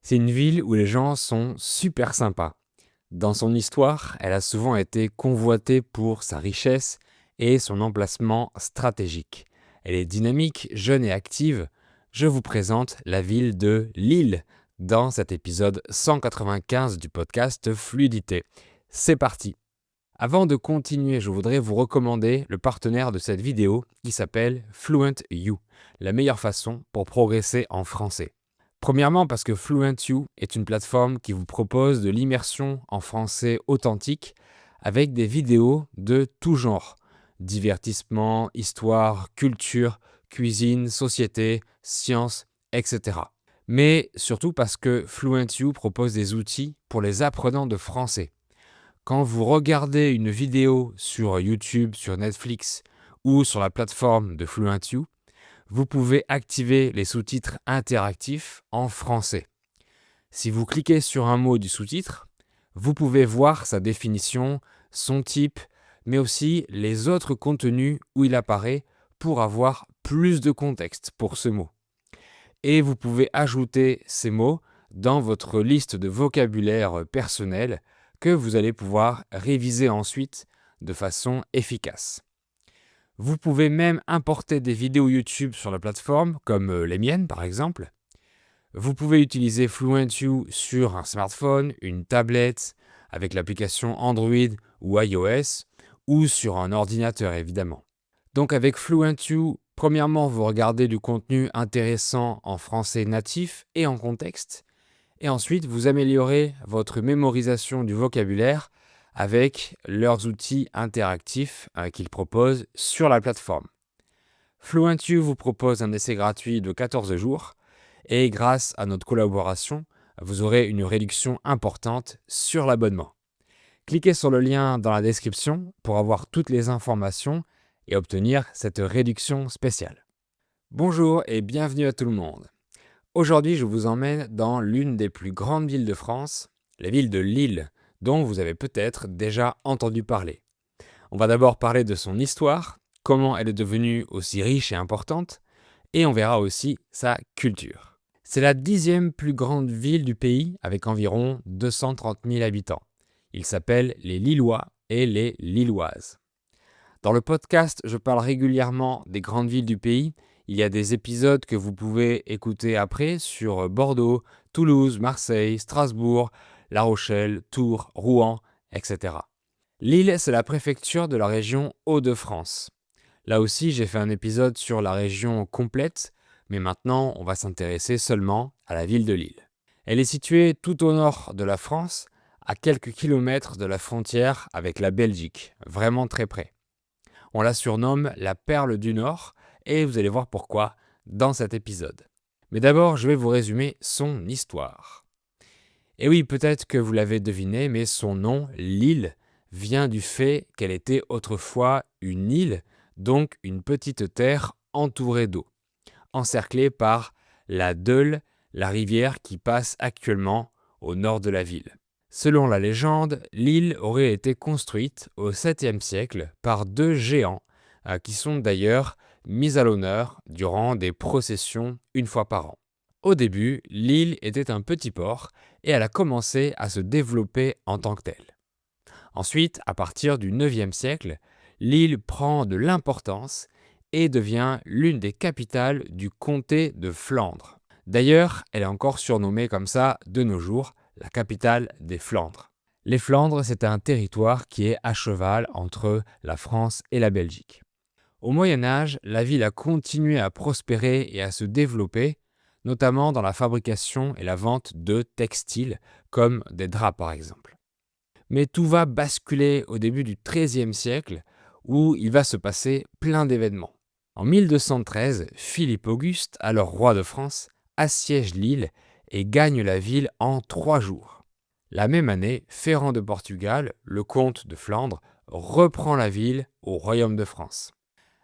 C'est une ville où les gens sont super sympas. Dans son histoire, elle a souvent été convoitée pour sa richesse et son emplacement stratégique. Elle est dynamique, jeune et active. Je vous présente la ville de Lille dans cet épisode 195 du podcast Fluidité. C'est parti. Avant de continuer, je voudrais vous recommander le partenaire de cette vidéo qui s'appelle Fluent You, la meilleure façon pour progresser en français. Premièrement, parce que Fluent You est une plateforme qui vous propose de l'immersion en français authentique avec des vidéos de tout genre. Divertissement, histoire, culture, cuisine, société, sciences, etc. Mais surtout parce que Fluent You propose des outils pour les apprenants de français. Quand vous regardez une vidéo sur YouTube, sur Netflix ou sur la plateforme de Fluent You, vous pouvez activer les sous-titres interactifs en français. Si vous cliquez sur un mot du sous-titre, vous pouvez voir sa définition, son type, mais aussi les autres contenus où il apparaît pour avoir plus de contexte pour ce mot. Et vous pouvez ajouter ces mots dans votre liste de vocabulaire personnel que vous allez pouvoir réviser ensuite de façon efficace. Vous pouvez même importer des vidéos YouTube sur la plateforme, comme les miennes par exemple. Vous pouvez utiliser Fluent You sur un smartphone, une tablette, avec l'application Android ou iOS, ou sur un ordinateur évidemment. Donc avec Fluent You, premièrement, vous regardez du contenu intéressant en français natif et en contexte, et ensuite vous améliorez votre mémorisation du vocabulaire avec leurs outils interactifs qu'ils proposent sur la plateforme. Fluent You vous propose un essai gratuit de 14 jours et grâce à notre collaboration, vous aurez une réduction importante sur l'abonnement. Cliquez sur le lien dans la description pour avoir toutes les informations et obtenir cette réduction spéciale. Bonjour et bienvenue à tout le monde. Aujourd'hui, je vous emmène dans l'une des plus grandes villes de France, la ville de Lille, dont vous avez peut-être déjà entendu parler. On va d'abord parler de son histoire, comment elle est devenue aussi riche et importante, et on verra aussi sa culture. C'est la 10e plus grande ville du pays avec environ 230 000 habitants. Il s'appelle les Lillois et les Lilloises. Dans le podcast, je parle régulièrement des grandes villes du pays. Il y a des épisodes que vous pouvez écouter après sur Bordeaux, Toulouse, Marseille, Strasbourg, La Rochelle, Tours, Rouen, etc. Lille, c'est la préfecture de la région Hauts-de-France. Là aussi, j'ai fait un épisode sur la région complète, mais maintenant, on va s'intéresser seulement à la ville de Lille. Elle est située tout au nord de la France, à quelques kilomètres de la frontière avec la Belgique, vraiment très près. On la surnomme la perle du Nord, et vous allez voir pourquoi dans cet épisode. Mais d'abord, je vais vous résumer son histoire. Et oui, peut-être que vous l'avez deviné, mais son nom, Lille, vient du fait qu'elle était autrefois une île, donc une petite terre entourée d'eau, encerclée par la Deule, la rivière qui passe actuellement au nord de la ville. Selon la légende, l'île aurait été construite au 7e siècle par deux géants, qui sont d'ailleurs mis à l'honneur durant des processions une fois par an. Au début, l'île était un petit port et elle a commencé à se développer en tant que telle. Ensuite, à partir du 9e siècle, l'île prend de l'importance et devient l'une des capitales du comté de Flandre. D'ailleurs, elle est encore surnommée comme ça de nos jours, la capitale des Flandres. Les Flandres, c'est un territoire qui est à cheval entre la France et la Belgique. Au Moyen Âge, la ville a continué à prospérer et à se développer, notamment dans la fabrication et la vente de textiles, comme des draps par exemple. Mais tout va basculer au début du XIIIe siècle, où il va se passer plein d'événements. En 1213, Philippe Auguste, alors roi de France, assiège Lille et gagne la ville en 3 jours. La même année, Ferrand de Portugal, le comte de Flandre, reprend la ville au royaume de France.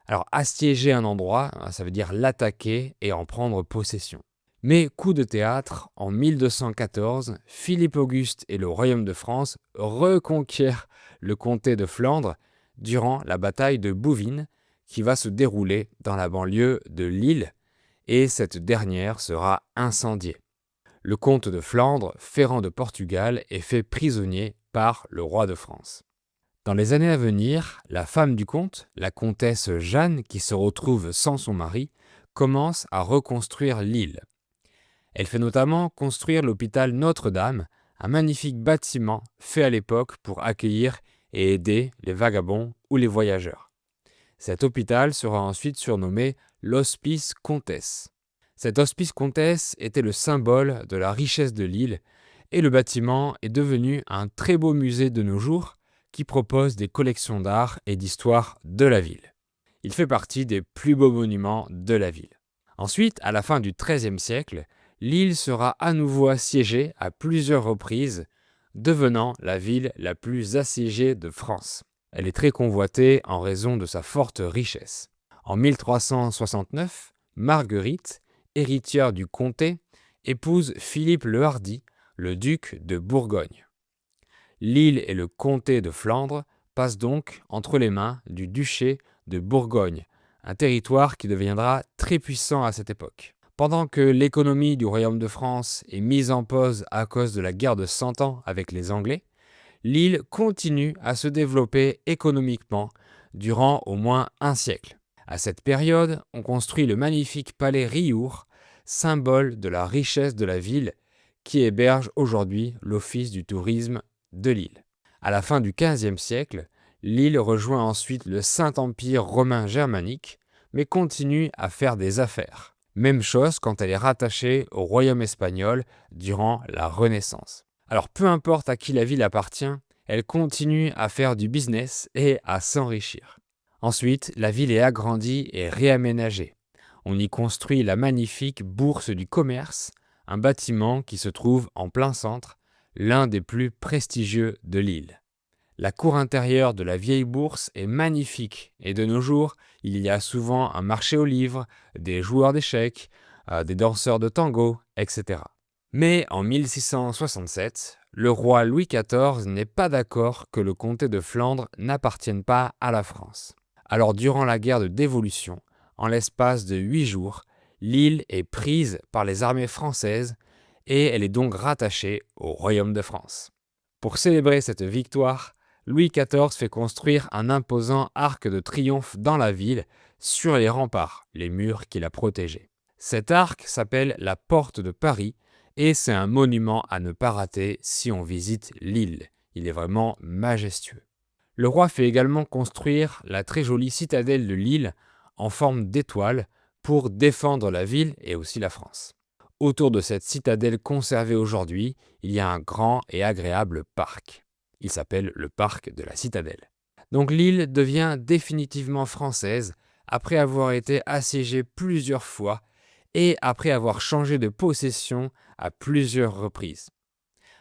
Alors, assiéger un endroit, ça veut dire l'attaquer et en prendre possession. Mais coup de théâtre, en 1214, Philippe Auguste et le royaume de France reconquièrent le comté de Flandre durant la bataille de Bouvines, qui va se dérouler dans la banlieue de Lille, et cette dernière sera incendiée. Le comte de Flandre, Ferrand de Portugal, est fait prisonnier par le roi de France. Dans les années à venir, la femme du comte, la comtesse Jeanne, qui se retrouve sans son mari, commence à reconstruire l'île. Elle fait notamment construire l'hôpital Notre-Dame, un magnifique bâtiment fait à l'époque pour accueillir et aider les vagabonds ou les voyageurs. Cet hôpital sera ensuite surnommé l'Hospice Comtesse. Cet Hospice Comtesse était le symbole de la richesse de l'île et le bâtiment est devenu un très beau musée de nos jours qui propose des collections d'art et d'histoire de la ville. Il fait partie des plus beaux monuments de la ville. Ensuite, à la fin du XIIIe siècle, l'île sera à nouveau assiégée à plusieurs reprises, devenant la ville la plus assiégée de France. Elle est très convoitée en raison de sa forte richesse. En 1369, Marguerite, héritière du comté, épouse Philippe le Hardi, le duc de Bourgogne. L'île et le comté de Flandre passent donc entre les mains du duché de Bourgogne, un territoire qui deviendra très puissant à cette époque. Pendant que l'économie du royaume de France est mise en pause à cause de la guerre de 100 ans avec les Anglais, l'île continue à se développer économiquement durant au moins un siècle. À cette période, on construit le magnifique palais Riour, symbole de la richesse de la ville, qui héberge aujourd'hui l'office du tourisme de l'île. À la fin du XVe siècle, l'île rejoint ensuite le Saint-Empire romain germanique, mais continue à faire des affaires. Même chose quand elle est rattachée au royaume espagnol durant la Renaissance. Alors peu importe à qui la ville appartient, elle continue à faire du business et à s'enrichir. Ensuite, la ville est agrandie et réaménagée. On y construit la magnifique Bourse du commerce, un bâtiment qui se trouve en plein centre, l'un des plus prestigieux de l'île. La cour intérieure de la vieille bourse est magnifique et de nos jours, il y a souvent un marché aux livres, des joueurs d'échecs, des danseurs de tango, etc. Mais en 1667, le roi Louis XIV n'est pas d'accord que le comté de Flandre n'appartienne pas à la France. Alors durant la guerre de dévolution, en l'espace de 8 jours, l'île est prise par les armées françaises et elle est donc rattachée au royaume de France. Pour célébrer cette victoire, Louis XIV fait construire un imposant arc de triomphe dans la ville, sur les remparts, les murs qui la protégeaient. Cet arc s'appelle la Porte de Paris et c'est un monument à ne pas rater si on visite l'île. Il est vraiment majestueux. Le roi fait également construire la très jolie citadelle de l'île en forme d'étoile pour défendre la ville et aussi la France. Autour de cette citadelle conservée aujourd'hui, il y a un grand et agréable parc. Il s'appelle le parc de la Citadelle. Donc l'île devient définitivement française après avoir été assiégée plusieurs fois et après avoir changé de possession à plusieurs reprises.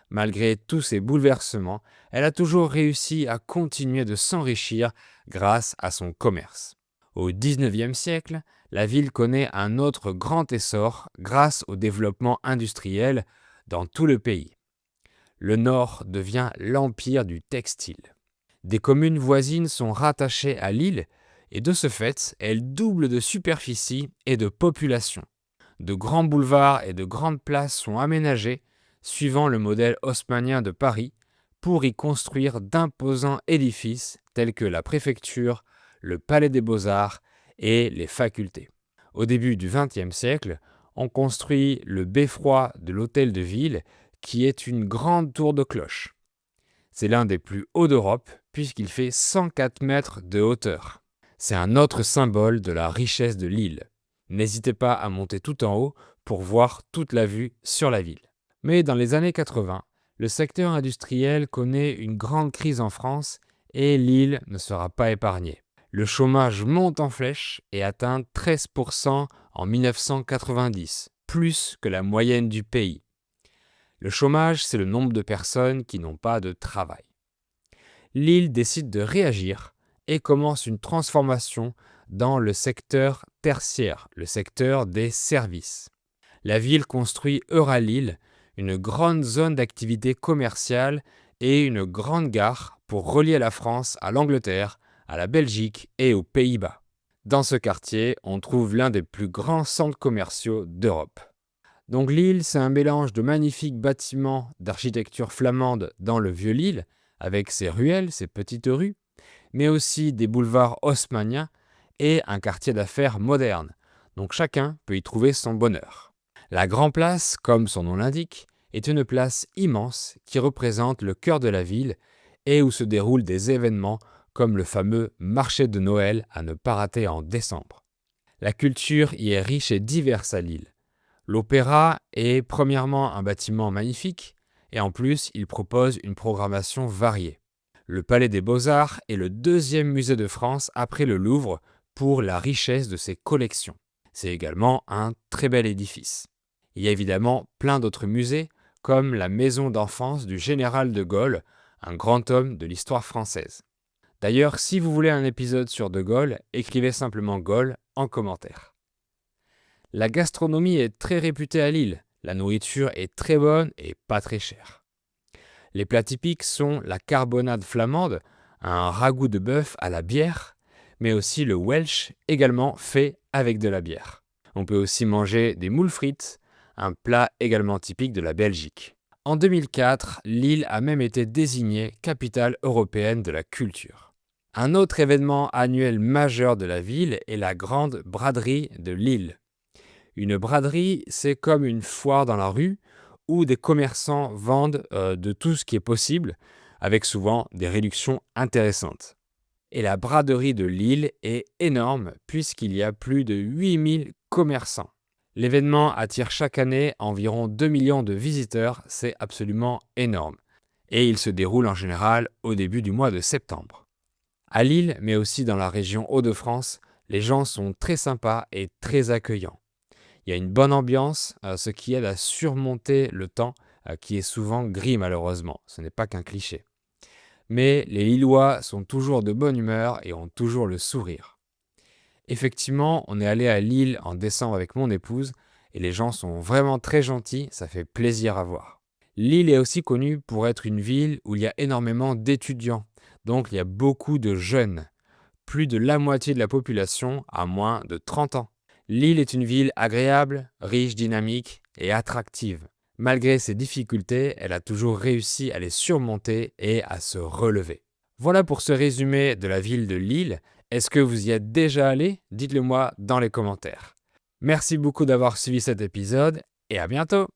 Malgré tous ces bouleversements, elle a toujours réussi à continuer de s'enrichir grâce à son commerce. Au XIXe siècle, la ville connaît un autre grand essor grâce au développement industriel dans tout le pays. Le Nord devient l'empire du textile. Des communes voisines sont rattachées à l'île et de ce fait, elles doublent de superficie et de population. De grands boulevards et de grandes places sont aménagés suivant le modèle haussmannien de Paris pour y construire d'imposants édifices tels que la préfecture, le palais des beaux-arts et les facultés. Au début du XXe siècle, on construit le beffroi de l'hôtel de ville qui est une grande tour de cloche. C'est l'un des plus hauts d'Europe puisqu'il fait 104 mètres de hauteur. C'est un autre symbole de la richesse de l'île. N'hésitez pas à monter tout en haut pour voir toute la vue sur la ville. Mais dans les années 80, le secteur industriel connaît une grande crise en France et l'île ne sera pas épargnée. Le chômage monte en flèche et atteint 13% en 1990, plus que la moyenne du pays. Le chômage, c'est le nombre de personnes qui n'ont pas de travail. L'île décide de réagir et commence une transformation dans le secteur tertiaire, le secteur des services. La ville construit Euralille, une grande zone d'activité commerciale et une grande gare pour relier la France à l'Angleterre, à la Belgique et aux Pays-Bas. Dans ce quartier, on trouve l'un des plus grands centres commerciaux d'Europe. Donc Lille, c'est un mélange de magnifiques bâtiments d'architecture flamande dans le vieux Lille, avec ses ruelles, ses petites rues, mais aussi des boulevards haussmanniens et un quartier d'affaires moderne. Donc chacun peut y trouver son bonheur. La Grand Place, comme son nom l'indique, est une place immense qui représente le cœur de la ville et où se déroulent des événements comme le fameux marché de Noël à ne pas rater en décembre. La culture y est riche et diverse à Lille. L'Opéra est premièrement un bâtiment magnifique et en plus il propose une programmation variée. Le Palais des Beaux-Arts est le deuxième musée de France après le Louvre pour la richesse de ses collections. C'est également un très bel édifice. Il y a évidemment plein d'autres musées comme la maison d'enfance du général de Gaulle, un grand homme de l'histoire française. D'ailleurs, si vous voulez un épisode sur de Gaulle, écrivez simplement Gaulle en commentaire. La gastronomie est très réputée à Lille. La nourriture est très bonne et pas très chère. Les plats typiques sont la carbonade flamande, un ragoût de bœuf à la bière, mais aussi le Welsh, également fait avec de la bière. On peut aussi manger des moules frites, un plat également typique de la Belgique. En 2004, Lille a même été désignée capitale européenne de la culture. Un autre événement annuel majeur de la ville est la Grande Braderie de Lille. Une braderie, c'est comme une foire dans la rue où des commerçants vendent de tout ce qui est possible, avec souvent des réductions intéressantes. Et la braderie de Lille est énorme puisqu'il y a plus de 8000 commerçants. L'événement attire chaque année environ 2 millions de visiteurs, c'est absolument énorme. Et il se déroule en général au début du mois de septembre. À Lille, mais aussi dans la région Hauts-de-France, les gens sont très sympas et très accueillants. Il y a une bonne ambiance, ce qui aide à surmonter le temps, qui est souvent gris malheureusement. Ce n'est pas qu'un cliché. Mais les Lillois sont toujours de bonne humeur et ont toujours le sourire. Effectivement, on est allé à Lille en décembre avec mon épouse et les gens sont vraiment très gentils, ça fait plaisir à voir. Lille est aussi connue pour être une ville où il y a énormément d'étudiants, donc il y a beaucoup de jeunes. Plus de la moitié de la population a moins de 30 ans. Lille est une ville agréable, riche, dynamique et attractive. Malgré ses difficultés, elle a toujours réussi à les surmonter et à se relever. Voilà pour ce résumé de la ville de Lille. Est-ce que vous y êtes déjà allé? Dites-le moi dans les commentaires. Merci beaucoup d'avoir suivi cet épisode et à bientôt!